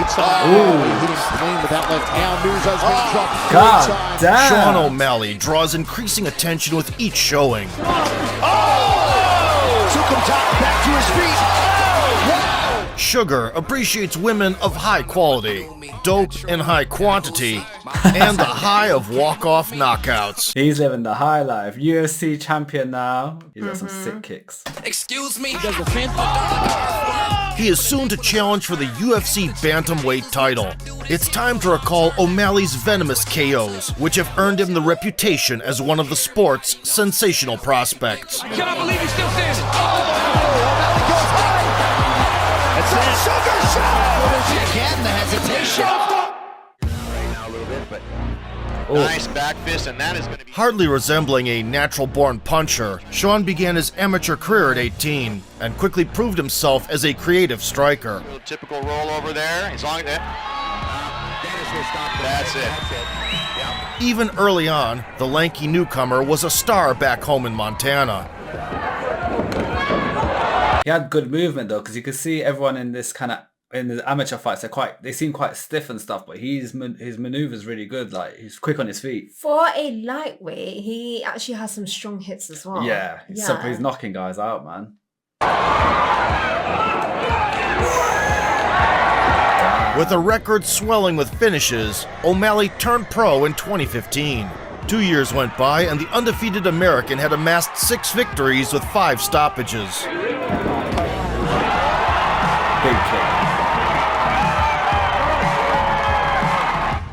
hits the he hit him clean with that left. Now Nuzo's been dropped 3 times. Damn. Sean O'Malley draws increasing attention with each showing. Took him back to his feet. Wow. Sugar appreciates women of high quality, dope in high quantity, and the high of walk-off knockouts. He's living the high life. UFC champion now. He's got some sick kicks. Excuse me. He is soon to challenge for the UFC bantamweight title. It's time to recall O'Malley's venomous KOs, which have earned him the reputation as one of the sport's sensational prospects. I cannot believe he's still standing. O'Malley goes high. It's a sugar shot. Again, the hesitation. Nice back fist, and that is going to be... Hardly resembling a natural-born puncher, Sean began his amateur career at 18 and quickly proved himself as a creative striker. Typical roll over there. As long as that's it. Even early on, the lanky newcomer was a star back home in Montana. He had good movement though, because you could see everyone in this kind of in the amateur fights. They seem quite stiff and stuff, but his maneuver's really good. Like he's quick on his feet. For a lightweight, he actually has some strong hits as well. Yeah, he's knocking guys out, man. With a record swelling with finishes, O'Malley turned pro in 2015. 2 years went by and the undefeated American had amassed 6 victories with 5 stoppages. Big kick.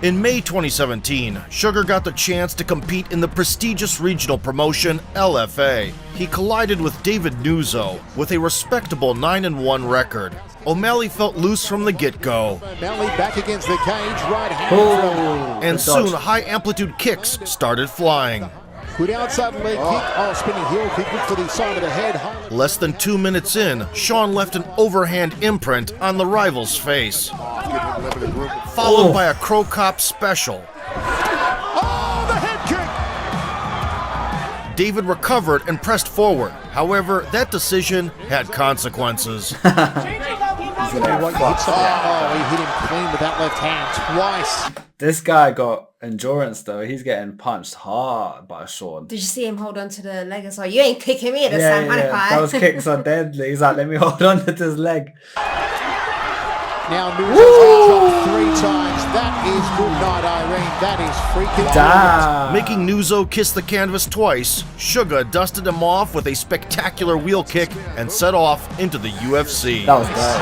In May 2017, Sugar got the chance to compete in the prestigious regional promotion LFA. He collided with David Nuzo with a respectable 9-1 record. O'Malley felt loose from the get-go. O'Malley back against the cage, right hand. And soon high-amplitude kicks started flying. Good outside leg kick. Spinning heel kick. Good for the side of the head. Less than 2 minutes in, Sean left an overhand imprint on the rival's face, followed by a Crow Cop special. The head kick. David recovered and pressed forward. However, that decision had consequences. He hit him clean with that left hand twice. This guy got endurance though. He's getting punched hard by Sean. Did you see him hold on to the leg as well? You ain't kicking me this time, yeah. Those kicks are deadly. He's like, let me hold on to this leg. Now Nuzo's dropped 3 times. That is good night, Irene. That is freaking Damn. Making Nuzo kiss the canvas twice, Sugar dusted him off with a spectacular wheel kick and set off into the UFC. That was good.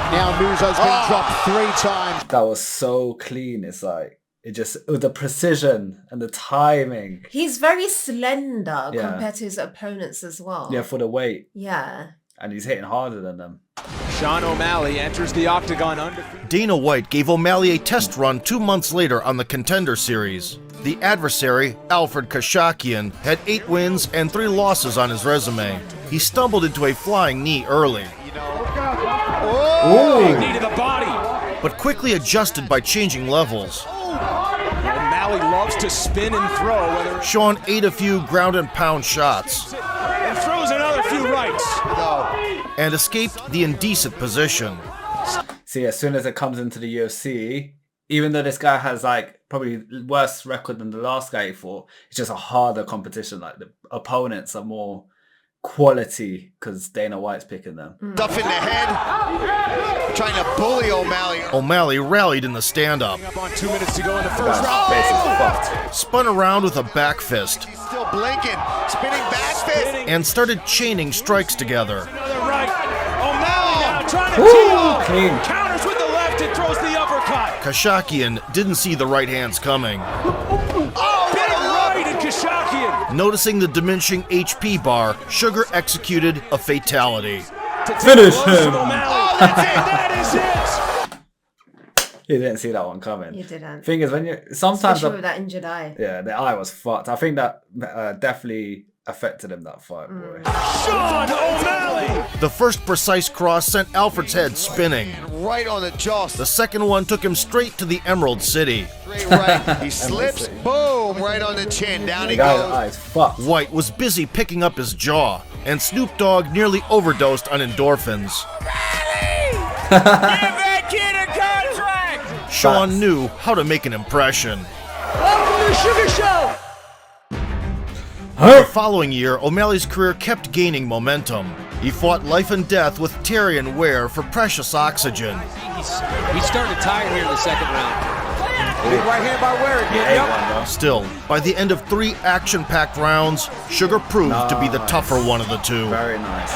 Now Nuzo's been dropped 3 times. That was so clean. It's like, with the precision and the timing. He's very slender compared to his opponents as well. Yeah, for the weight. Yeah. And he's hitting harder than them. Sean O'Malley enters the octagon undefeated. Dana White gave O'Malley a test run 2 months later on the Contender Series. The adversary, Alfred Kashakian, had 8 wins and 3 losses on his resume. He stumbled into a flying knee early, Big knee to the body. but quickly adjusted by changing levels. O'Malley loves to spin and throw. Sean ate a few ground and pound shots And throws another few rights. and escaped the indecent position. See, as soon as it comes into the UFC, even though this guy has like probably worse record than the last guy he fought, it's just a harder competition. Like the opponents are more quality because Dana White's picking them. Stuff in the head. Trying to bully O'Malley. O'Malley rallied in the stand-up, Up on 2 minutes to go in the first round. Basically fucked. spun around with a back fist, He's still blinking. Spinning back fist. and started chaining strikes together. Another right. O'Malley now trying to tee off. Clean. Counters with the left and throws the uppercut. Kashakian didn't see the right hands coming. Big right and Kashakian. Noticing the diminishing HP bar, Sugar executed a fatality. Finish Close him. to O'Malley. Oh, that's it. That is it. You didn't see that one coming. You didn't. Thing is, when you sometimes Especially with that injured eye. the eye was fucked. I think that definitely affected him, that fight, boy. Sean O'Malley. The first precise cross sent Alfred's head spinning. Right on the jaw. The second one took him straight to the Emerald City. Straight right. He slips. Boom. Right on the chin. Down The he guy's goes. eye is fucked. White was busy picking up his jaw, and Snoop Dogg nearly overdosed on endorphins. Give that kid Sean knew how to make an impression. Welcome to the Sugar Show. The following year, O'Malley's career kept gaining momentum. He fought life and death with Terrion Ware for precious oxygen. He started tired here in the second round. Big right hand by Ware again. Still, by the end of 3 action-packed rounds, Sugar proved to be the tougher one of the two. Very nice.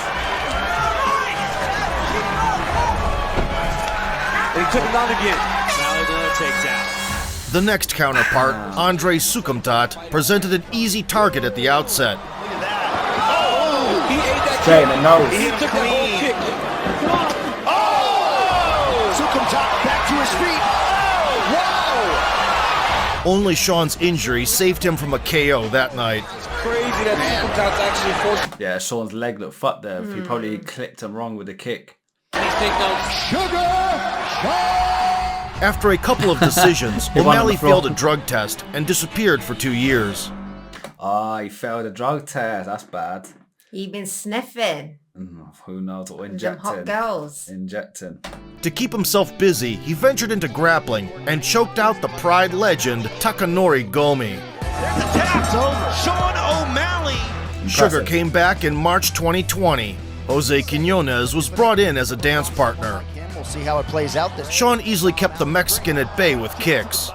And he took him down again. Now another takedown. The next counterpart, Andre Sukumtat, presented an easy target at the outset. He ate that Straight in the nose. He took that whole kick. Sukumtat back to his feet. Wow! Only Sean's injury saved him from a KO that night. Crazy that Sukumtat's actually forced. Yeah, Sean's leg looked fucked there. He probably clipped him wrong with the kick. After a couple of decisions, He won on O'Malley the floor. failed a drug test and disappeared for 2 years. He failed a drug test. That's bad. He been sniffing Who knows what them hot injecting? girls. Injecting. To keep himself busy, he ventured into grappling and choked out the Pride legend Takanori Gomi. Sean O'Malley. Sugar came back in March 2020. Jose Quinones was brought in as a dance partner. We'll see how it plays out this. Sean easily kept the Mexican at bay with kicks,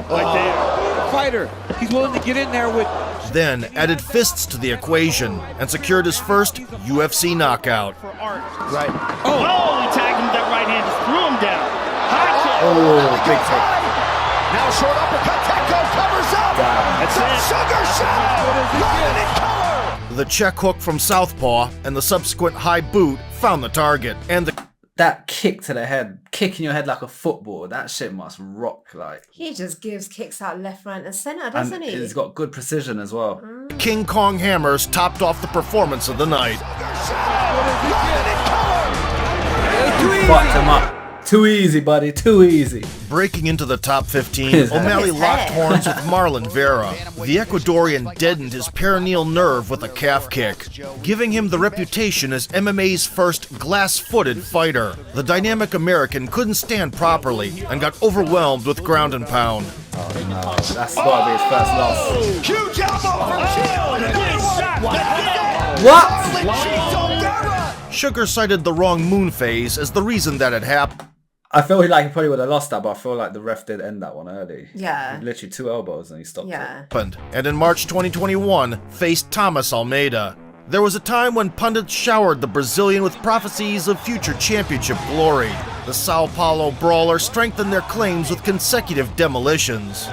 Right there. Fighter. He's willing to get in there with. then added fists to the equation and secured his first UFC knockout. Right. Oh, he tagged him with that right hand, just threw him down. High kick. Oh, big kick. Now short uppercut. Tecco covers up. That's The it. Sugar Shot. Running in color. The check hook from southpaw and the subsequent high boot found the target, and That kick to the head, kicking your head like a football, that shit must rock, like. He just gives kicks out left, right, and centre, And doesn't he? he's got good precision as well. King Kong hammers topped off the performance of the night. Fucked him up. Too easy, buddy, too easy. Breaking into the top 15, His head. O'Malley His locked head. horns with Marlon Vera. The Ecuadorian deadened his perineal nerve with a calf kick, giving him the reputation as MMA's first glass-footed fighter. The dynamic American couldn't stand properly and got overwhelmed with ground and pound. Oh no, that's gotta be his first loss. Huge elbow from What? Sugar cited the wrong moon phase as the reason that had happened. I feel like he probably would have lost that, but I feel like the ref did end that one early. Yeah. Literally 2 elbows and he stopped Yeah. And in March 2021, faced Thomas Almeida. There was a time when pundits showered the Brazilian with prophecies of future championship glory. The Sao Paulo brawler strengthened their claims with consecutive demolitions. It's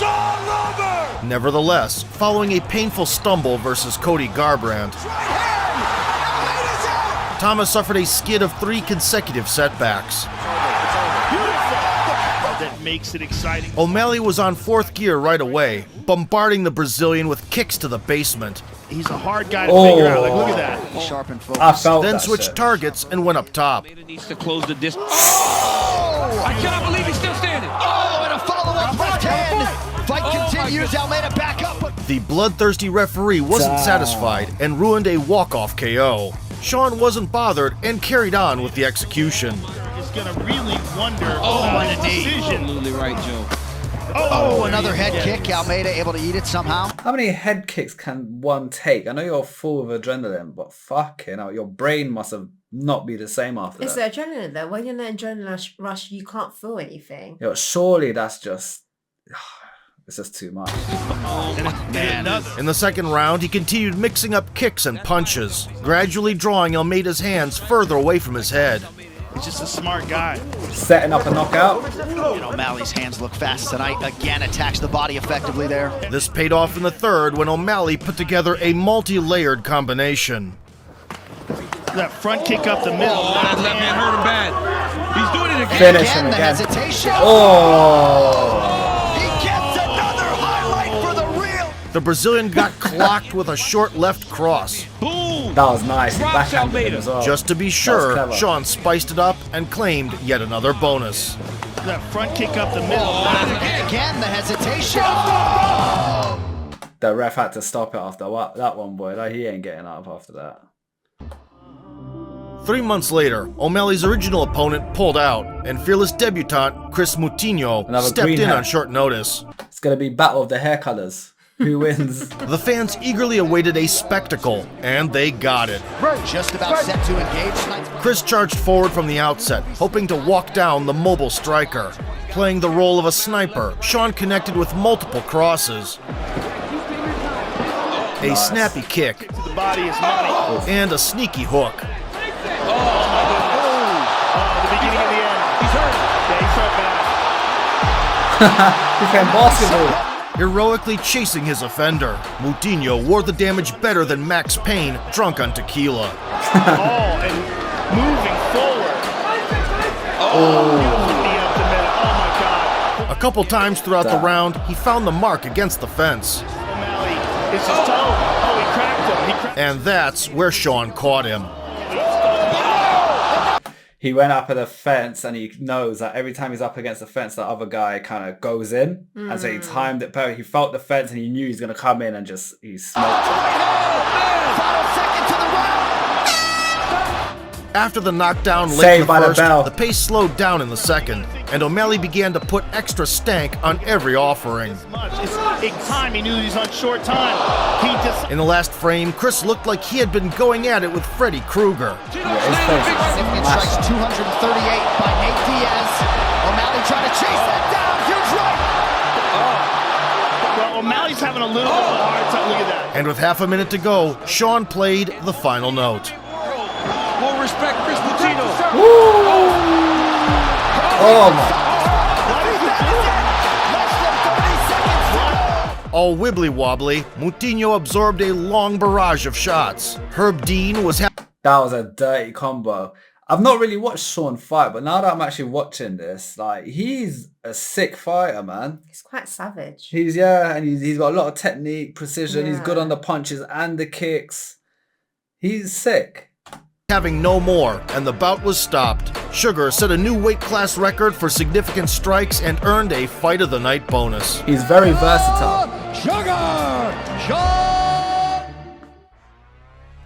all over. Nevertheless, following a painful stumble versus Cody Garbrandt, Thomas suffered a skid of 3 consecutive setbacks. That makes it exciting. O'Malley was on 4th gear right away, bombarding the Brazilian with kicks to the basement, He's a hard guy to figure out. Like, look at that. Sharpened focus. I felt then that switched shit. targets and went up top. Needs to close the distance. I cannot believe he's still standing. Oh, and a follow-up left hand. Fight continues. Almeida back up. The bloodthirsty referee wasn't satisfied and ruined a walk-off KO. Sean wasn't bothered and carried on with the execution. Is going to really wonder what a about knee. decision. Absolutely right, Joe. Oh, another head kick. Almeida able to eat it somehow. How many head kicks can one take? I know you're full of adrenaline, but fucking hell, your brain must have not be the same after It's that. the adrenaline though. When you're in the adrenaline rush, you can't feel anything. Yo, surely that's just... It's just too much. In the second round, he continued mixing up kicks and punches, gradually drawing Almeida's hands further away from his head. He's just a smart guy. Setting up a knockout. O'Malley's hands look fast tonight. Again, attacks the body effectively there. This paid off in the third when O'Malley put together a multi-layered combination. That front kick up the middle. That left hand hurt him bad. He's doing it again. Finish him the again. hesitation. Oh! He gets another highlight for the real. The Brazilian got clocked with a short left cross. Boom. That was nice. He Drops backhanded him Almeida. as well. Just to be That was sure, clever. Sean spiced it up and claimed yet another bonus. That front kick up the middle. Again, the hesitation. The ref had to stop it after that one, boy. Like, he ain't getting up after that. 3 months later, O'Malley's original opponent pulled out, and fearless debutant Chris Moutinho Another stepped green in hair. on short notice. It's gonna be battle of the hair colors. Who wins? The fans eagerly awaited a spectacle, and they got it. Just about set to engage. Chris charged forward from the outset, hoping to walk down the mobile striker. Playing the role of a sniper, Sean connected with multiple crosses, a snappy kick, The body is money. and a sneaky hook. The beginning of the end. He's hurt. Yeah, he's hurt bad. He's playing basketball. Heroically chasing his offender, Moutinho wore the damage better than Max Payne, drunk on tequila. And moving forward. Beautifully up the middle. Oh my God. A couple times throughout the round, he found the mark against the fence. O'Malley, it's his toe. Oh, he cracked him. He cracked And that's where Sean caught him. He went up at the fence and he knows that every time he's up against the fence, the other guy kind of goes in. And so he timed it perfect. He felt the fence and he knew he's going to come in and just, he smoked After the knockdown late Saved in by the the first, bell. the pace slowed down in the second, and O'Malley began to put extra stank on every offering. much. It's big time. He knew he was on short time. He just In the last frame, Chris looked like he had been going at it with Freddy Krueger. Significant strikes, 238 by Nate Diaz. O'Malley trying to chase that down. Huge right. well, O'Malley's having a little bit of a hard time. Look at that. And with half a minute to go, Sean played the final note. More respect, Chris Moutinho. Oh my. All wibbly wobbly, Moutinho absorbed a long barrage of shots. Herb Dean was That was a dirty combo. I've not really watched Sean fight, but now that I'm actually watching this, like, he's a sick fighter, man. He's quite savage. He's and he's got a lot of technique, precision. He's good on the punches and the kicks. He's sick. having no more, and the bout was stopped. Sugar set a new weight class record for significant strikes and earned a Fight of the Night bonus. He's very versatile.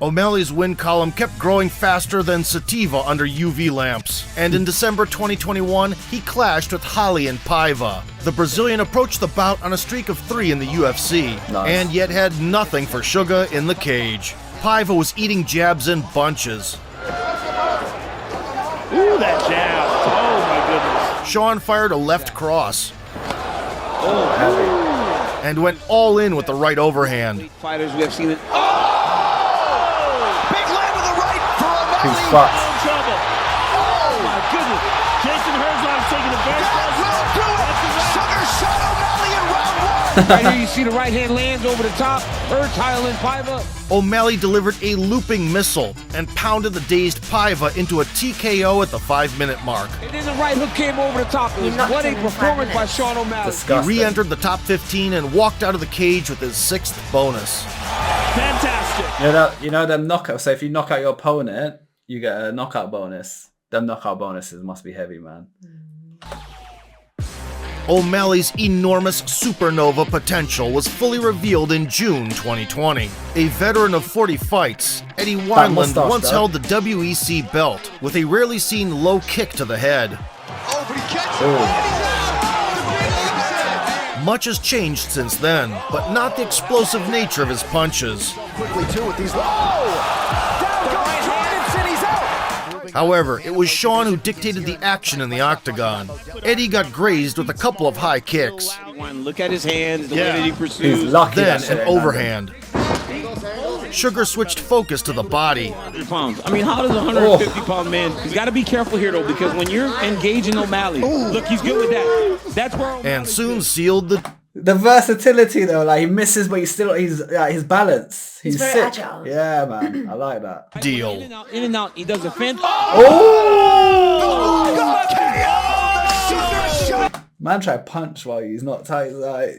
O'Malley's win column kept growing faster than sativa under UV lamps, and in December 2021, he clashed with Holly and Paiva. The Brazilian approached the bout on a streak of 3 in the UFC, and yet had nothing for Sugar in the cage. Paiva was eating jabs in bunches. Ooh, that jab. Oh, my goodness. Sean fired a left cross, Oh, heavy. and went all in with the right overhand. Fighters, we have seen it. Big land with the right for O'Malley. He's fucked. In trouble. Oh, my goodness. Jason Herzog's taking the very That will do it. Sugar shot O'Malley in round 1. Right here, you see the right hand lands over the top. High Paiva. O'Malley delivered a looping missile and pounded the dazed Paiva into a TKO at the 5-minute mark. And then the right hook came over the top. It was knocked what a him in 5 performance by minutes. Sean O'Malley. He Disgusting. re-entered the top 15 and walked out of the cage with his 6th bonus. Fantastic. You know them knockouts. So if you knock out your opponent, you get a knockout bonus. Them knockout bonuses must be heavy, man. O'Malley's enormous supernova potential was fully revealed in June 2020. A veteran of 40 fights, Eddie Wineland mustache, once though. held the WEC belt with a rarely seen low kick to the head. Oh, but he catches it. Much has changed since then, but not the explosive nature of his punches. Quickly, too, with these. Oh! Down goes Robinson. He's out. However, it was Sean who dictated the action in the octagon. Eddie got grazed with a couple of high kicks, Look at his hands, the way Yeah. that he He's pursues. lucky. then that shit an ain't overhand. Sugar switched focus to the body, 100 pounds. I mean, how does a 150-pound man? He's got to be careful here, though, because when you're engaging O'Malley, look, he's good with that. That's where O'Malley and soon sealed the The versatility though, like he misses, but he's still his balance. He's very sick. agile. Yeah, man, I like that. deal. in and out. He does a fence. Man, try punch while he's not tight. Like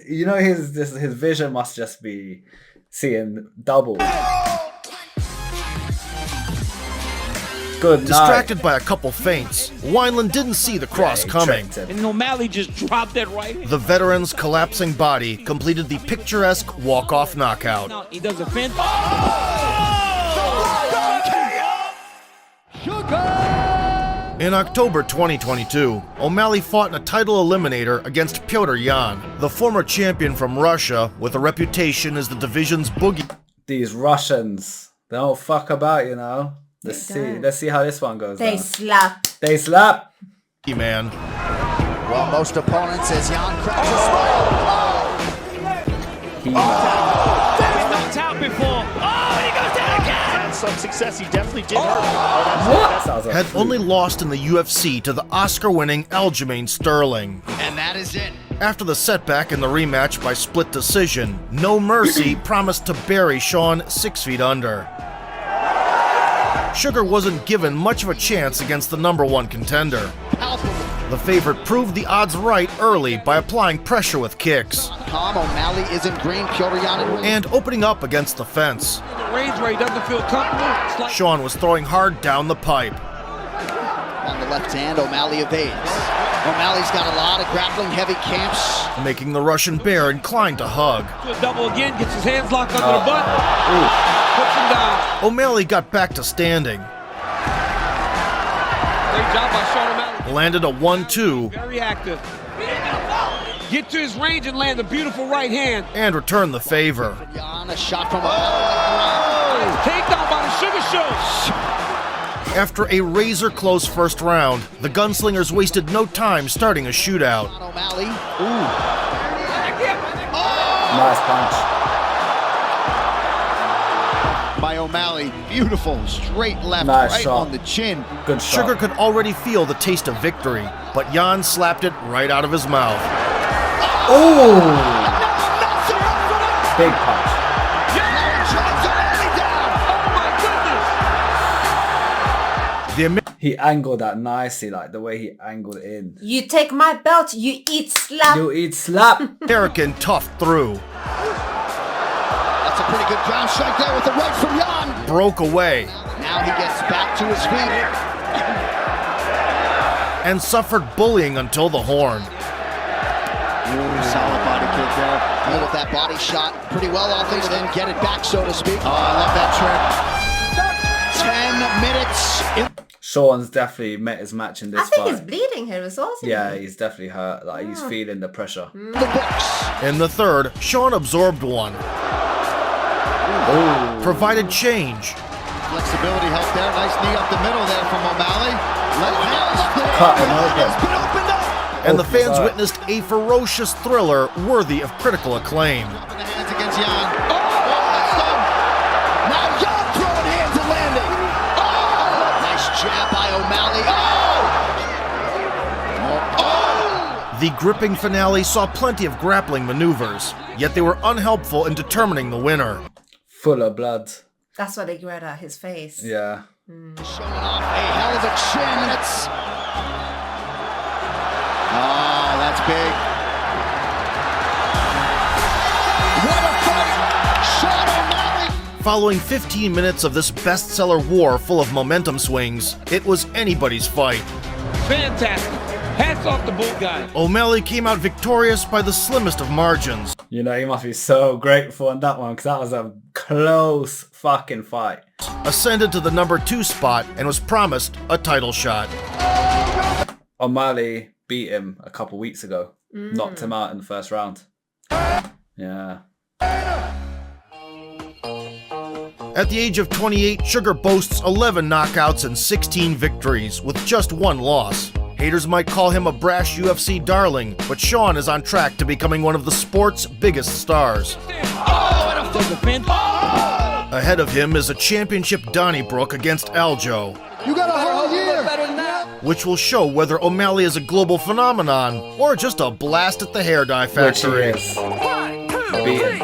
you know, his vision must just be seeing double. Good night. Distracted by a couple feints, Wineland didn't see the cross He coming. tricked him. And O'Malley just dropped that right hand. The veteran's collapsing body completed the picturesque walk-off knockout. He does a fence. In October 2022, O'Malley fought in a title eliminator against Petr Yan, the former champion from Russia with a reputation as the division's boogie. These Russians, they don't fuck about, you know. Let's see how this one goes. They slap. They slap. Man. Well, most opponents, as Yan cracks a smile. He's knocked out before. Oh, and he goes down again. Had some success. He definitely did hurt. Had only lost in the UFC to the Oscar-winning Aljamain Sterling. And that is it. After the setback in the rematch by split decision, No Mercy promised to bury Sean 6 feet under. Sugar wasn't given much of a chance against the #1 contender. The favorite proved the odds right early by applying pressure with kicks. Calm, O'Malley isn't green, Petr Yan and opening up against the fence. The range where he doesn't feel comfortable. Sean was throwing hard down the pipe. on the left hand, O'Malley evades. O'Malley's got a lot of grappling heavy camps. Making the Russian bear inclined to hug. To a double again, gets his hands locked under the butt. Puts him down. O'Malley got back to standing. Great job by Sean O'Malley. Landed a 1-2. Very active. Get to his range and land a beautiful right hand. And returned the favor. Yan, a shot from O'Malley. Takedown by the Sugar Show. After a razor-close first round, the gunslingers wasted no time starting a shootout. O'Malley. Nice punch. By O'Malley, beautiful straight left, Nice right shot. on the chin. Good shot. Sugar could already feel the taste of victory, but Yan slapped it right out of his mouth. Ooh! Big punch. He angled that nicely, like the way he angled it in. You take my belt, you eat slap. You eat slap. American toughed through. That's a pretty good ground strike there with the right from Yan. Broke away. Now he gets back to his feet. And suffered bullying until the horn. Solid body kick there. Deal with that body shot pretty well, all things, then get it back, so to speak. Oh, I love that trip. 10 minutes. Sean's definitely met his match in this I think fight. he's bleeding here as well. Yeah, he's definitely hurt. Like he's feeling the pressure. The books. In the third, Sean absorbed one. Provided change. Flexibility help there. Nice knee up the middle there from O'Malley. Left hand. Cut him open. It's been opened up. And the fans witnessed a ferocious thriller worthy of critical acclaim. Up in the hands against Yan. Oh, that's done. Now Yan throwing hands and landing. Oh, nice jab by O'Malley. Oh. The gripping finale saw plenty of grappling maneuvers, yet they were unhelpful in determining the winner. Full of blood. That's why they grabbed out his face. Yeah. Showing off a hell of a chin. That's big. What a fight! Sean O'Malley. Following 15 minutes of this bestseller war full of momentum swings, it was anybody's fight. Fantastic. Hats off the Bull guy. O'Malley came out victorious by the slimmest of margins. You know, he must be so grateful on that one because that was a close fucking fight. Ascended to the #2 spot and was promised a title shot. O'Malley beat him a couple weeks ago. Knocked him out in the first round. Yeah. At the age of 28, Sugar boasts 11 knockouts and 16 victories, with just one loss. Haters might call him a brash UFC darling, but Sean is on track to becoming one of the sport's biggest stars. Ahead of him is a championship Donnybrook against Aljo. You got a whole year. Which will show whether O'Malley is a global phenomenon or just a blast at the hair dye factory. Which he is. Beat him.